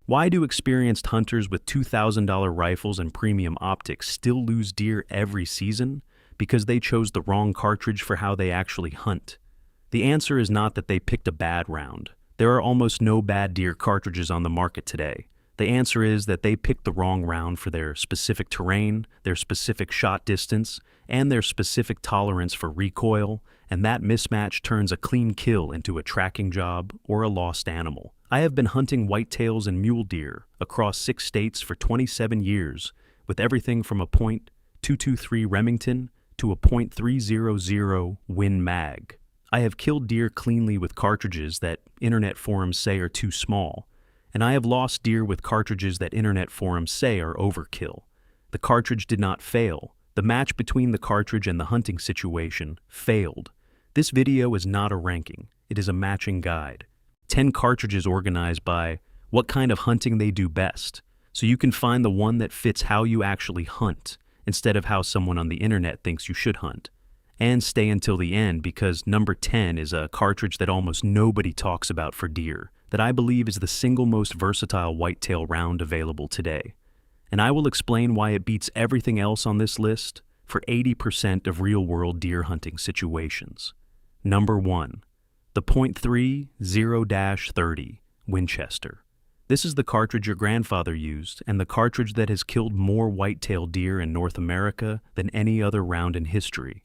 Why do experienced hunters with $2,000 rifles and premium optics still lose deer every season? Because they chose the wrong cartridge for how they actually hunt. The answer is not that they picked a bad round. There are almost no bad deer cartridges on the market today. The answer is that they picked the wrong round for their specific terrain, their specific shot distance, and their specific tolerance for recoil, and that mismatch turns a clean kill into a tracking job or a lost animal. I have been hunting whitetails and mule deer across 6 states for 27 years, with everything from a .223 Remington to a .300 Win Mag. I have killed deer cleanly with cartridges that internet forums say are too small, and I have lost deer with cartridges that internet forums say are overkill. The cartridge did not fail. The match between the cartridge and the hunting situation failed. This video is not a ranking. It is a matching guide. 10 cartridges organized by what kind of hunting they do best, so you can find the one that fits how you actually hunt, instead of how someone on the internet thinks you should hunt. And stay until the end because number 10 is a cartridge that almost nobody talks about for deer, that I believe is the single most versatile whitetail round available today. And I will explain why it beats everything else on this list for 80% of real-world deer hunting situations. Number 1. The .30-30 Winchester. This is the cartridge your grandfather used, and the cartridge that has killed more whitetail deer in North America than any other round in history.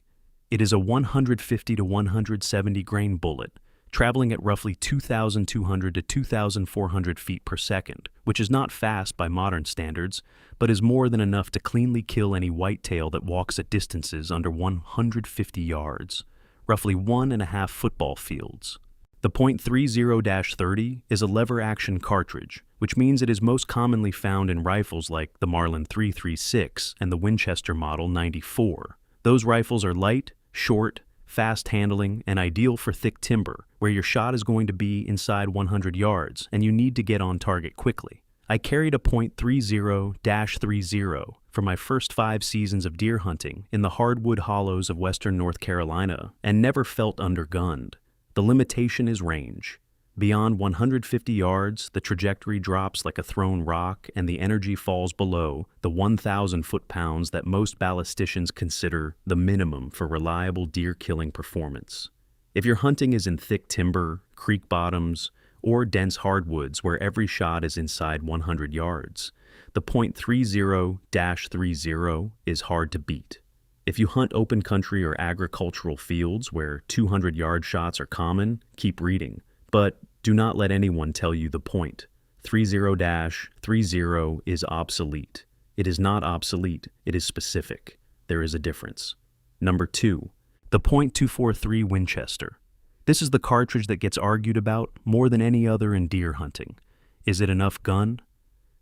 It is a 150 to 170 grain bullet, traveling at roughly 2,200 to 2,400 feet per second, which is not fast by modern standards, but is more than enough to cleanly kill any whitetail that walks at distances under 150 yards, roughly 1.5 football fields. The .30-30 is a lever-action cartridge, which means it is most commonly found in rifles like the Marlin 336 and the Winchester Model 94. Those rifles are light, short, fast handling, and ideal for thick timber, where your shot is going to be inside 100 yards and you need to get on target quickly. I carried a .30-30 for my first 5 seasons of deer hunting in the hardwood hollows of western North Carolina and never felt undergunned. The limitation is range. Beyond 150 yards, the trajectory drops like a thrown rock and the energy falls below the 1,000 foot-pounds that most ballisticians consider the minimum for reliable deer-killing performance. If your hunting is in thick timber, creek bottoms, or dense hardwoods where every shot is inside 100 yards, the .30-30 is hard to beat. If you hunt open country or agricultural fields where 200-yard shots are common, keep reading. But do not let anyone tell you the point. .30-30 is obsolete. It is not obsolete, it is specific. There is a difference. Number 2. The .243 Winchester. This is the cartridge that gets argued about more than any other in deer hunting. Is it enough gun?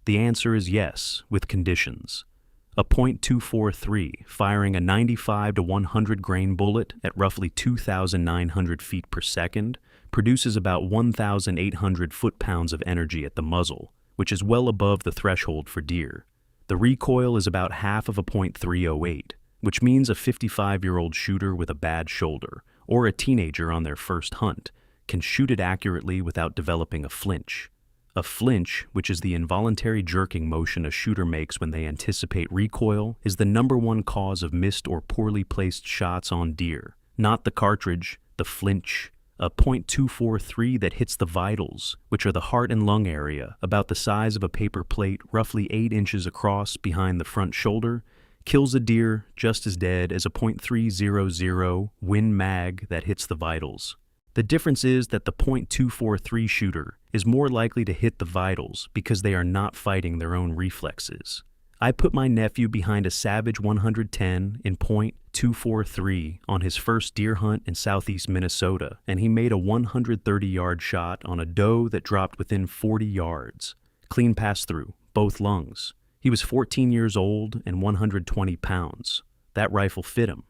The answer is yes, with conditions. A .243 firing a 95 to 100 grain bullet at roughly 2,900 feet per second produces about 1,800 foot-pounds of energy at the muzzle, which is well above the threshold for deer. The recoil is about half of a .308, which means a 55-year-old shooter with a bad shoulder, or a teenager on their first hunt, can shoot it accurately without developing a flinch. A flinch, which is the involuntary jerking motion a shooter makes when they anticipate recoil, is the #1 cause of missed or poorly placed shots on deer. Not the cartridge, the flinch. A .243 that hits the vitals, which are the heart and lung area, about the size of a paper plate, roughly 8 inches across behind the front shoulder, kills a deer just as dead as a .300 Win Mag that hits the vitals. The difference is that the .243 shooter is more likely to hit the vitals because they are not fighting their own reflexes. I put my nephew behind a Savage 110 in .243 on his first deer hunt in southeast Minnesota, and he made a 130-yard shot on a doe that dropped within 40 yards. Clean pass-through, both lungs. He was 14 years old and 120 pounds. That rifle fit him.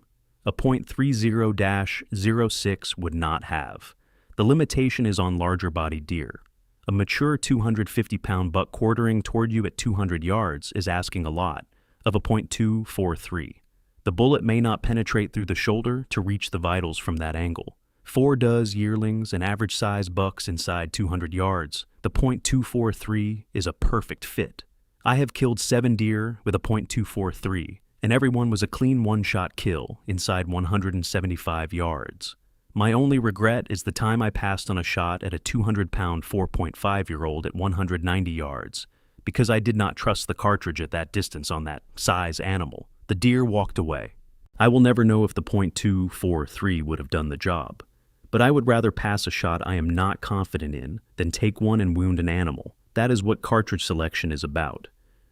A .30-06 would not have. The limitation is on larger-bodied deer. A mature 250-pound buck quartering toward you at 200 yards is asking a lot of a .243. The bullet may not penetrate through the shoulder to reach the vitals from that angle. 4 does yearlings and average-sized bucks inside 200 yards. The .243 is a perfect fit. I have killed 7 deer with a .243, and everyone was a clean one-shot kill inside 175 yards. My only regret is the time I passed on a shot at a 200-pound 4.5-year-old at 190 yards, because I did not trust the cartridge at that distance on that size animal. The deer walked away. I will never know if the .243 would have done the job, but I would rather pass a shot I am not confident in than take one and wound an animal. That is what cartridge selection is about.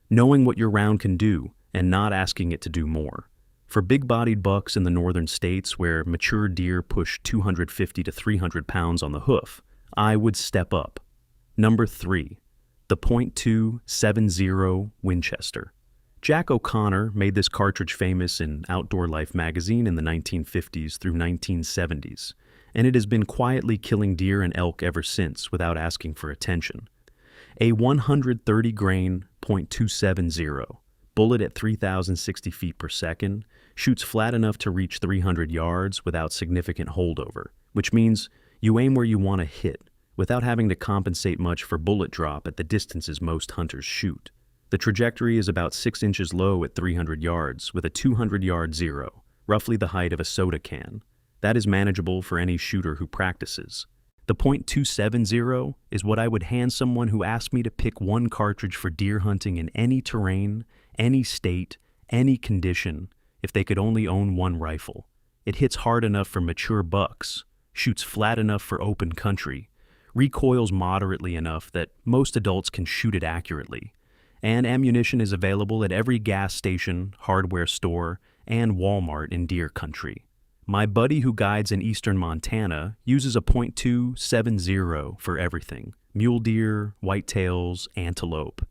Knowing what your round can do and not asking it to do more. For big-bodied bucks in the northern states where mature deer push 250 to 300 pounds on the hoof, I would step up. Number 3. The .270 Winchester. Jack O'Connor made this cartridge famous in Outdoor Life magazine in the 1950s through 1970s, and it has been quietly killing deer and elk ever since without asking for attention. A 130-grain .270 bullet at 3,060 feet per second shoots flat enough to reach 300 yards without significant holdover, which means you aim where you want to hit without having to compensate much for bullet drop at the distances most hunters shoot. The trajectory is about 6 inches low at 300 yards with a 200-yard zero, roughly the height of a soda can. That is manageable for any shooter who practices. The .270 is what I would hand someone who asked me to pick one cartridge for deer hunting in any terrain, any state, any condition, if they could only own one rifle. It hits hard enough for mature bucks, shoots flat enough for open country, recoils moderately enough that most adults can shoot it accurately, and ammunition is available at every gas station, hardware store, and Walmart in deer country. My buddy who guides in eastern Montana uses a .270 for everything: mule deer, whitetails, antelope,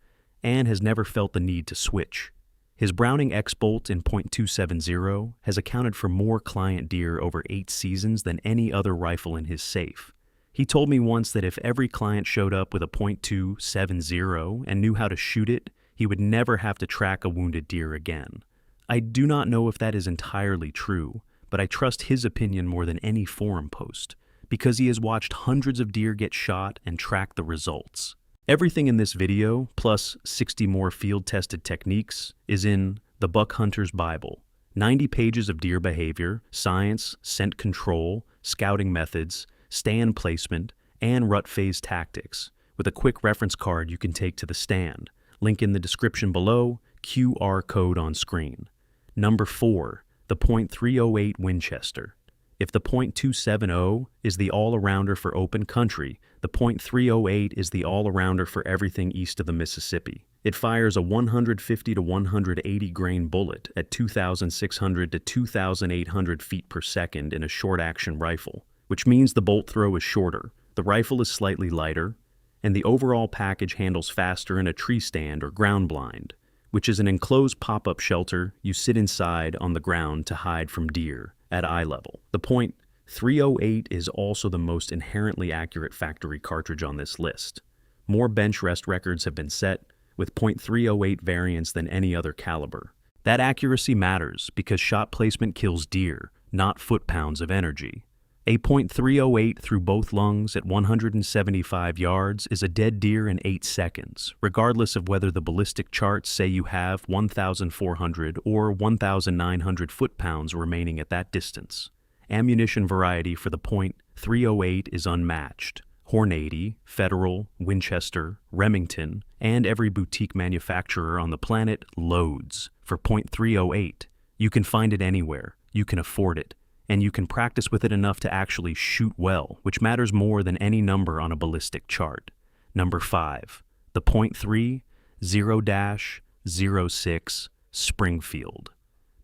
and has never felt the need to switch. His Browning X-Bolt in .270 has accounted for more client deer over 8 seasons than any other rifle in his safe. He told me once that if every client showed up with a .270 and knew how to shoot it, he would never have to track a wounded deer again. I do not know if that is entirely true, but I trust his opinion more than any forum post, because he has watched hundreds of deer get shot and tracked the results. Everything in this video, plus 60 more field-tested techniques, is in The Buck Hunter's Bible. 90 pages of deer behavior, science, scent control, scouting methods, stand placement, and rut phase tactics, with a quick reference card you can take to the stand. Link in the description below, QR code on screen. Number 4. The .308 Winchester. If the .270 is the all-arounder for open country, the .308 is the all-arounder for everything east of the Mississippi. It fires a 150 to 180 grain bullet at 2,600 to 2,800 feet per second in a short-action rifle, which means the bolt throw is shorter, the rifle is slightly lighter, and the overall package handles faster in a tree stand or ground blind, which is an enclosed pop-up shelter you sit inside on the ground to hide from deer at eye level. The .308 is also the most inherently accurate factory cartridge on this list. More bench rest records have been set with .308 variants than any other caliber. That accuracy matters because shot placement kills deer, not foot-pounds of energy. A .308 through both lungs at 175 yards is a dead deer in 8 seconds, regardless of whether the ballistic charts say you have 1,400 or 1,900 foot-pounds remaining at that distance. Ammunition variety for the .308 is unmatched. Hornady, Federal, Winchester, Remington, and every boutique manufacturer on the planet loads for .308. You can find it anywhere, you can afford it, and you can practice with it enough to actually shoot well, which matters more than any number on a ballistic chart. Number 5. The .30-06 Springfield.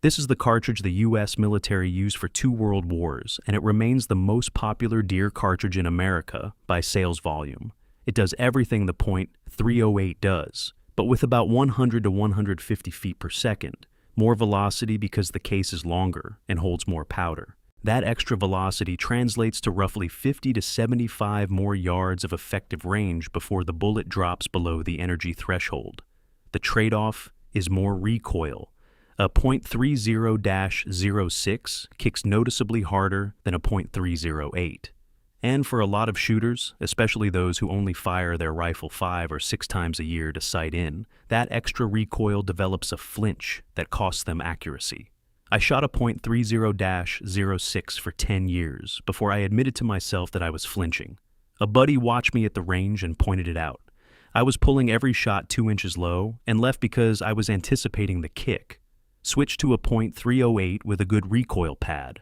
This is the cartridge the U.S. military used for 2 world wars, and it remains the most popular deer cartridge in America by sales volume. It does everything the .308 does, but with about 100 to 150 feet per second. More velocity because the case is longer and holds more powder. That extra velocity translates to roughly 50 to 75 more yards of effective range before the bullet drops below the energy threshold. The trade-off is more recoil, A .30-06 kicks noticeably harder than a .308. And for a lot of shooters, especially those who only fire their rifle 5 or 6 times a year to sight in, that extra recoil develops a flinch that costs them accuracy. I shot a .30-06 for 10 years before I admitted to myself that I was flinching. A buddy watched me at the range and pointed it out. I was pulling every shot 2 inches low and left because I was anticipating the kick. Switched to a .308 with a good recoil pad,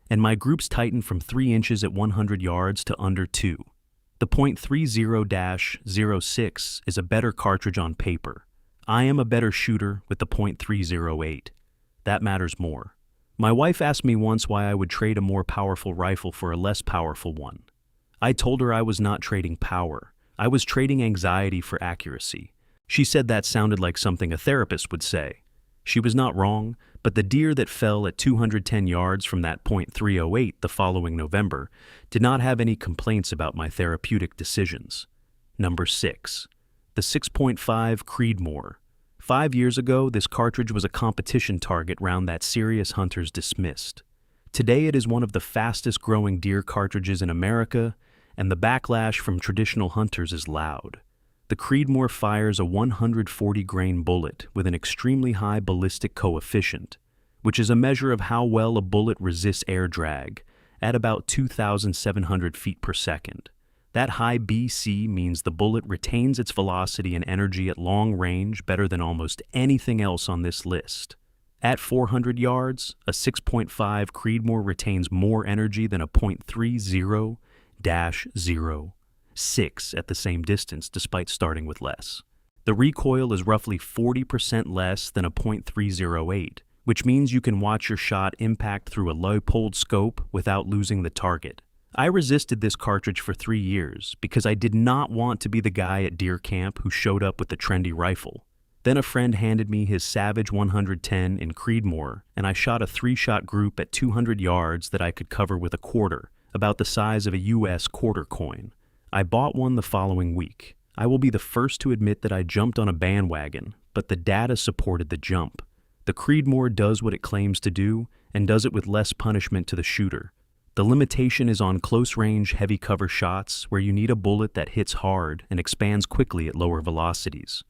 and my groups tightened from 3 inches at 100 yards to under 2. The .30-06 is a better cartridge on paper. I am a better shooter with the .308. That matters more. My wife asked me once why I would trade a more powerful rifle for a less powerful one. I told her I was not trading power. I was trading anxiety for accuracy. She said that sounded like something a therapist would say. She was not wrong, but the deer that fell at 210 yards from that .308 the following November did not have any complaints about my therapeutic decisions. Number 6. The 6.5 Creedmoor. 5 years ago, this cartridge was a competition target round that serious hunters dismissed. Today it is one of the fastest growing deer cartridges in America, and the backlash from traditional hunters is loud. The Creedmoor fires a 140-grain bullet with an extremely high ballistic coefficient, which is a measure of how well a bullet resists air drag, at about 2,700 feet per second. That high BC means the bullet retains its velocity and energy at long range better than almost anything else on this list. At 400 yards, a 6.5 Creedmoor retains more energy than a .30-06 at the same distance, despite starting with less. The recoil is roughly 40% less than a .308, which means you can watch your shot impact through a Leupold scope without losing the target. I resisted this cartridge for 3 years because I did not want to be the guy at deer camp who showed up with the trendy rifle. Then a friend handed me his Savage 110 in Creedmoor, and I shot a 3-shot group at 200 yards that I could cover with a quarter, about the size of a US quarter coin. I bought one the following week. I will be the first to admit that I jumped on a bandwagon, but the data supported the jump. The Creedmoor does what it claims to do, and does it with less punishment to the shooter. The limitation is on close-range, heavy-cover shots where you need a bullet that hits hard and expands quickly at lower velocities.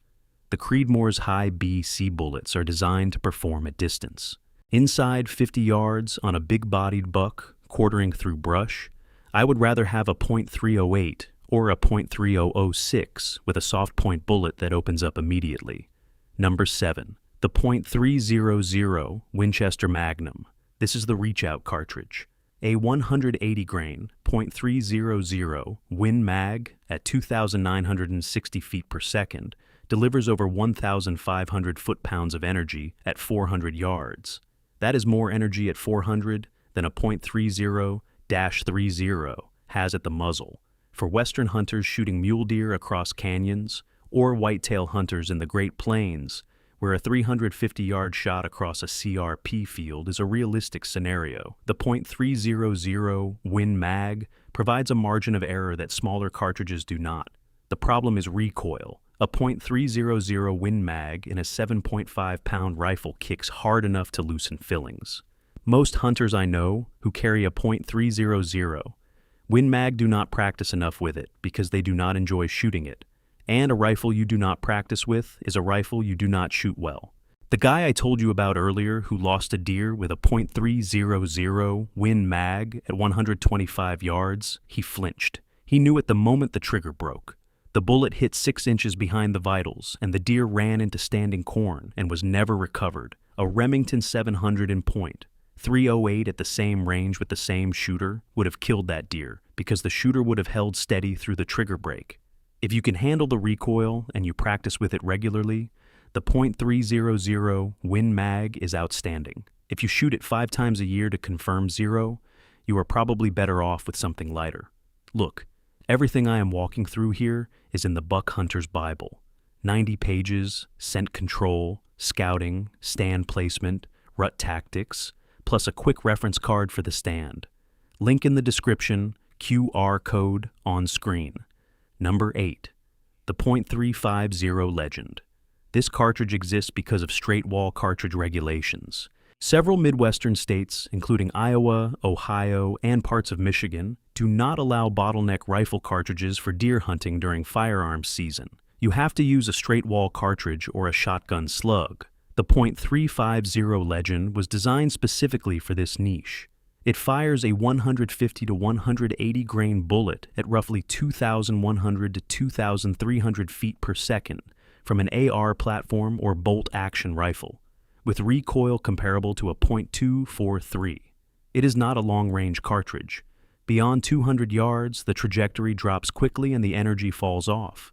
The Creedmoor's high BC bullets are designed to perform at distance. Inside 50 yards on a big-bodied buck, quartering through brush, I would rather have a .308 or a .3006 with a soft-point bullet that opens up immediately. Number 7. The .300 Winchester Magnum. This is the reach-out cartridge. A 180-grain .300 Win Mag at 2,960 feet per second delivers over 1,500 foot-pounds of energy at 400 yards. That is more energy at 400 than a .30-30 has at the muzzle. For Western hunters shooting mule deer across canyons, or whitetail hunters in the Great Plains, where a 350-yard shot across a CRP field is a realistic scenario, the .300 Win Mag provides a margin of error that smaller cartridges do not. The problem is recoil. A .300 Win Mag in a 7.5-pound rifle kicks hard enough to loosen fillings. Most hunters I know who carry a .300 Win Mag do not practice enough with it because they do not enjoy shooting it. And a rifle you do not practice with is a rifle you do not shoot well. The guy I told you about earlier who lost a deer with a .300 Win Mag at 125 yards, he flinched. He knew it the moment the trigger broke. The bullet hit 6 inches behind the vitals, and the deer ran into standing corn and was never recovered. A Remington 700 in point. .308 at the same range with the same shooter would have killed that deer because the shooter would have held steady through the trigger break. If you can handle the recoil and you practice with it regularly, the .300 Win Mag is outstanding. If you shoot it 5 times a year to confirm zero, you are probably better off with something lighter. Look, everything I am walking through here is in the Buck Hunter's Bible. 90 pages, scent control, scouting, stand placement, rut tactics, plus a quick reference card for the stand. Link in the description, QR code on screen. Number 8. The .350 Legend. This cartridge exists because of straight-wall cartridge regulations. Several Midwestern states, including Iowa, Ohio, and parts of Michigan, do not allow bottleneck rifle cartridges for deer hunting during firearms season. You have to use a straight-wall cartridge or a shotgun slug. The .350 Legend was designed specifically for this niche. It fires a 150 to 180 grain bullet at roughly 2,100 to 2,300 feet per second from an AR platform or bolt-action rifle, with recoil comparable to a .243. It is not a long-range cartridge. Beyond 200 yards, the trajectory drops quickly and the energy falls off.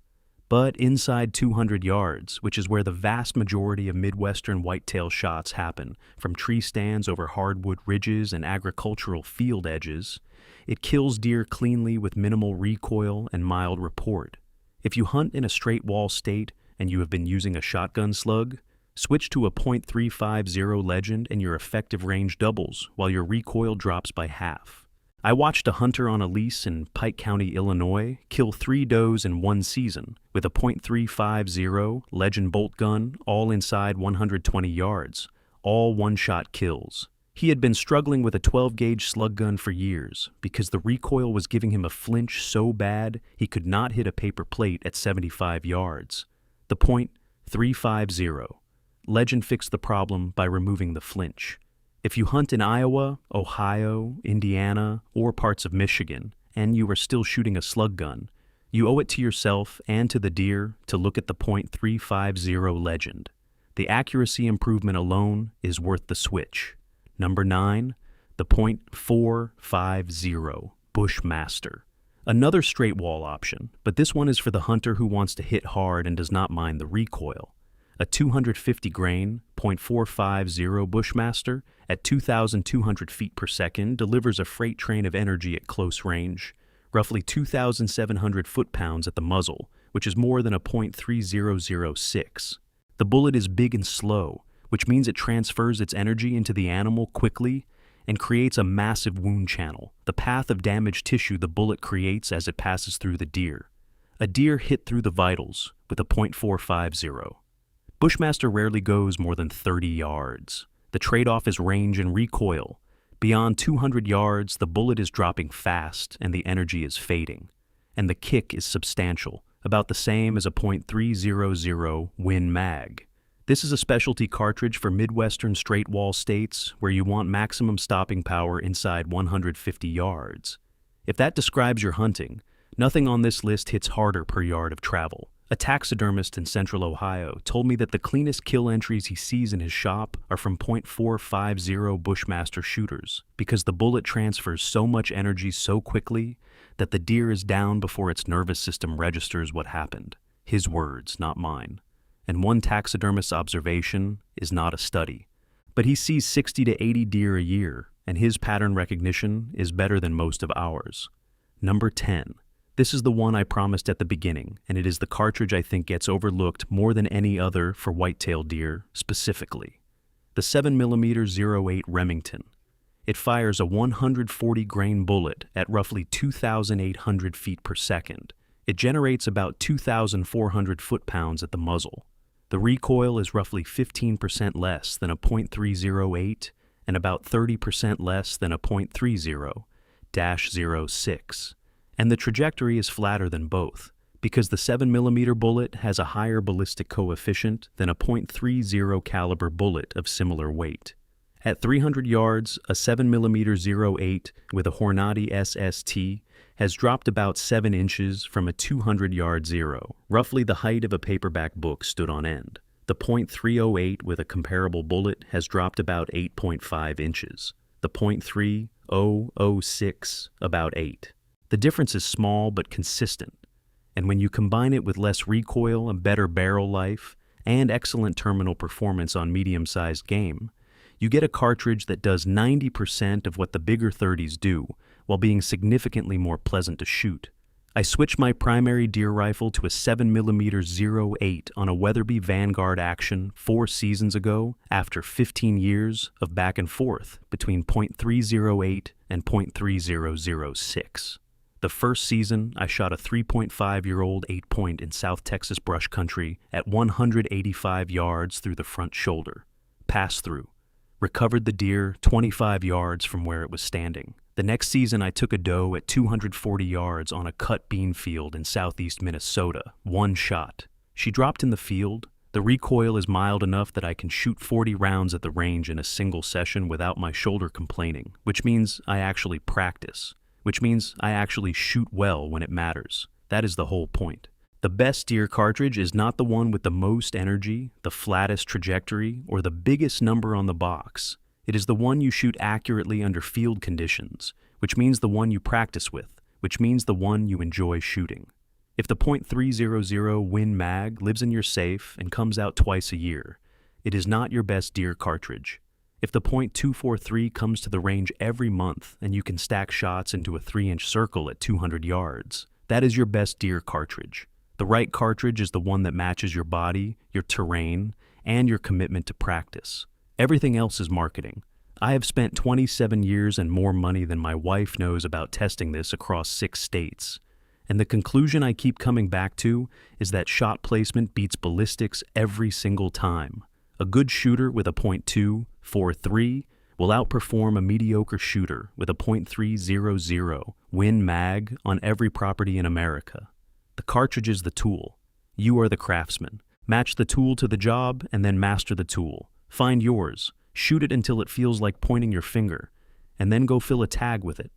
But inside 200 yards, which is where the vast majority of Midwestern whitetail shots happen, from tree stands over hardwood ridges and agricultural field edges, it kills deer cleanly with minimal recoil and mild report. If you hunt in a straight-wall state and you have been using a shotgun slug, switch to a .350 Legend and your effective range doubles while your recoil drops by half. I watched a hunter on a lease in Pike County, Illinois, kill 3 does in one season with a .350 Legend bolt gun, all inside 120 yards, all one-shot kills. He had been struggling with a 12-gauge slug gun for years because the recoil was giving him a flinch so bad he could not hit a paper plate at 75 yards. The .350 Legend fixed the problem by removing the flinch. If you hunt in Iowa, Ohio, Indiana, or parts of Michigan, and you are still shooting a slug gun, you owe it to yourself and to the deer to look at the .350 Legend. The accuracy improvement alone is worth the switch. Number 9, the .450 Bushmaster. Another straight wall option, but this one is for the hunter who wants to hit hard and does not mind the recoil. A 250 grain .450 Bushmaster at 2,200 feet per second delivers a freight train of energy at close range, roughly 2,700 foot-pounds at the muzzle, which is more than a .3006. The bullet is big and slow, which means it transfers its energy into the animal quickly and creates a massive wound channel, the path of damaged tissue the bullet creates as it passes through the deer. A deer hit through the vitals with a .450. Bushmaster rarely goes more than 30 yards. The trade-off is range and recoil. Beyond 200 yards, the bullet is dropping fast and the energy is fading. And the kick is substantial, about the same as a .300 Win Mag. This is a specialty cartridge for Midwestern straight-wall states where you want maximum stopping power inside 150 yards. If that describes your hunting, nothing on this list hits harder per yard of travel. A taxidermist in central Ohio told me that the cleanest kill entries he sees in his shop are from .450 Bushmaster shooters because the bullet transfers so much energy so quickly that the deer is down before its nervous system registers what happened. His words, not mine. And one taxidermist's observation is not a study. But he sees 60 to 80 deer a year, and his pattern recognition is better than most of ours. Number 10. This is the one I promised at the beginning, and it is the cartridge I think gets overlooked more than any other for whitetail deer specifically. The 7mm 08 Remington. It fires a 140 grain bullet at roughly 2,800 feet per second. It generates about 2,400 foot-pounds at the muzzle. The recoil is roughly 15% less than a .308 and about 30% less than a .30-06. And the trajectory is flatter than both, because the 7mm bullet has a higher ballistic coefficient than a .30 caliber bullet of similar weight. At 300 yards, a 7mm 08 with a Hornady SST has dropped about 7 inches from a 200-yard zero, roughly the height of a paperback book stood on end. The .308 with a comparable bullet has dropped about 8.5 inches. The .3006 about 8. The difference is small but consistent, and when you combine it with less recoil and better barrel life and excellent terminal performance on medium-sized game, you get a cartridge that does 90% of what the bigger 30s do while being significantly more pleasant to shoot. I switched my primary deer rifle to a 7mm 08 on a Weatherby Vanguard action 4 seasons ago after 15 years of back and forth between .308 and .3006. The first season, I shot a 3.5-year-old 8-point in South Texas brush country at 185 yards through the front shoulder. Pass through. Recovered the deer 25 yards from where it was standing. The next season, I took a doe at 240 yards on a cut bean field in southeast Minnesota. One shot. She dropped in the field. The recoil is mild enough that I can shoot 40 rounds at the range in a single session without my shoulder complaining, which means I actually practice, which means I actually shoot well when it matters. That is the whole point. The best deer cartridge is not the one with the most energy, the flattest trajectory, or the biggest number on the box. It is the one you shoot accurately under field conditions, which means the one you practice with, which means the one you enjoy shooting. If the .300 Win mag lives in your safe and comes out twice a year, it is not your best deer cartridge. If the .243 comes to the range every month and you can stack shots into a 3-inch circle at 200 yards, that is your best deer cartridge. The right cartridge is the one that matches your body, your terrain, and your commitment to practice. Everything else is marketing. I have spent 27 years and more money than my wife knows about testing this across 6 states. And the conclusion I keep coming back to is that shot placement beats ballistics every single time. A good shooter with a .243 will outperform a mediocre shooter with a .300 Win mag on every property in America. The cartridge is the tool. You are the craftsman. Match the tool to the job and then master the tool. Find yours. Shoot it until it feels like pointing your finger, and then go fill a tag with it.